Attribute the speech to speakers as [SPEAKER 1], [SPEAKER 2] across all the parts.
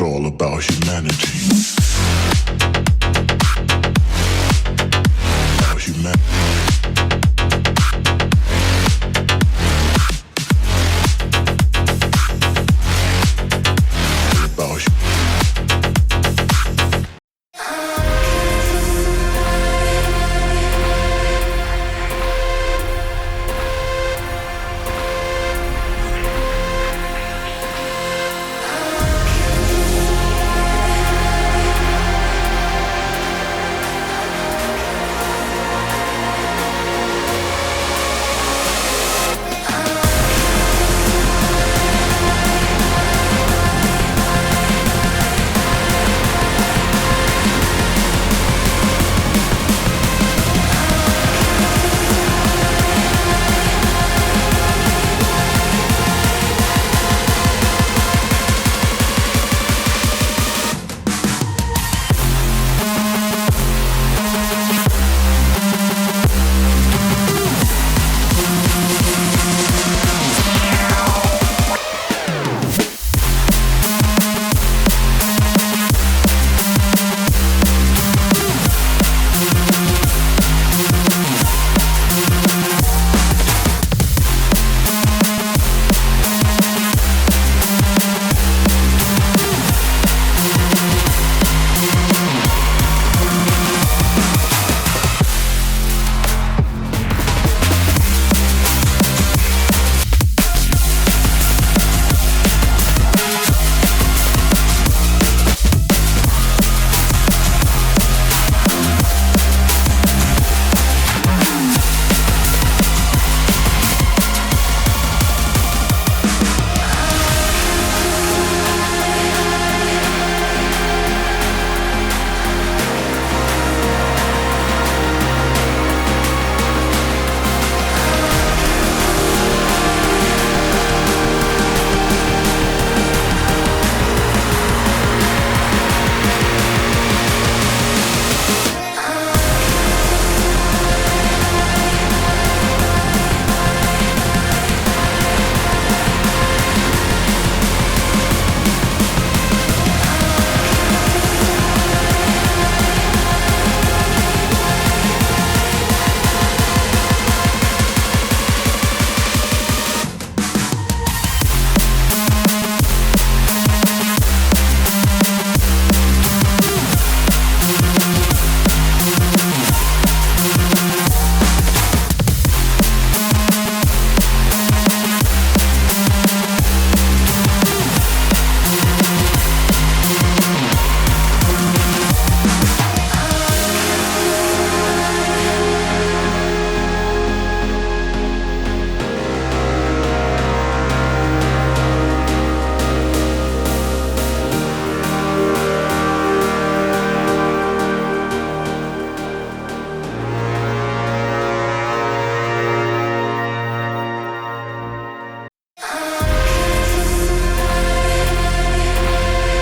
[SPEAKER 1] It's all about humanity. About humanity.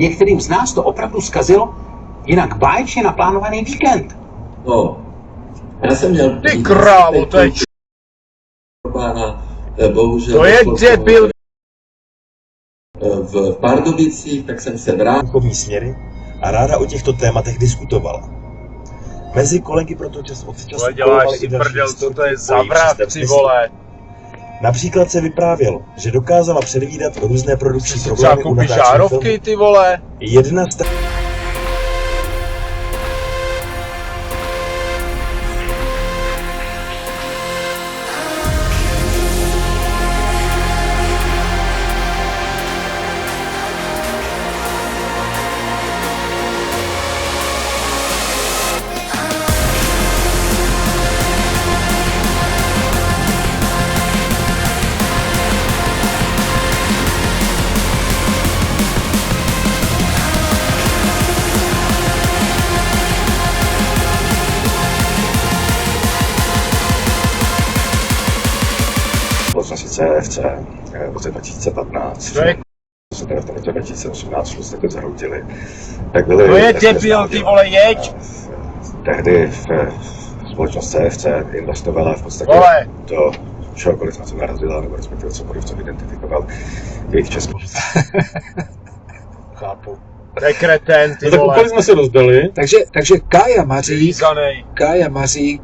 [SPEAKER 2] Některým z nás to opravdu zkazilo jinak báječně naplánovaný víkend.
[SPEAKER 3] No, já jsem měl...
[SPEAKER 4] Ty krávo, to je
[SPEAKER 3] bohužel...
[SPEAKER 4] To je debil!
[SPEAKER 3] V Pardubicích, tak jsem se vrátil.
[SPEAKER 5] Chovní směry a ráda o těchto tématech diskutovala. Mezi kolegy proto čas od času
[SPEAKER 4] děláš si prdel, co to je za vrah, ty vole.
[SPEAKER 5] Například se vyprávělo, že dokázala předvídat různé produkční
[SPEAKER 4] Třeba
[SPEAKER 5] problémy u
[SPEAKER 4] koupíš
[SPEAKER 5] natáčení
[SPEAKER 4] žárovky,
[SPEAKER 5] filmu.
[SPEAKER 4] ty vole.
[SPEAKER 5] Jedna z
[SPEAKER 6] společnosti CFC v roce 2015.
[SPEAKER 4] To je
[SPEAKER 6] v roce 2018 šlo se to zhroutili. Tak byly,
[SPEAKER 4] to je debil, ty vole, jeď!
[SPEAKER 6] Tehdy společnost CFC investovala v podstatě do čehokoliv, na co narazila, nebo respektive cokoliv, co identifikoval jejich Českou.
[SPEAKER 4] Chápu. To je kretén, ty
[SPEAKER 7] No tak
[SPEAKER 4] vole.
[SPEAKER 7] úplně jsme se rozdali.
[SPEAKER 8] Takže Kája Mařík,
[SPEAKER 4] Lízanej.
[SPEAKER 8] Kája Mařík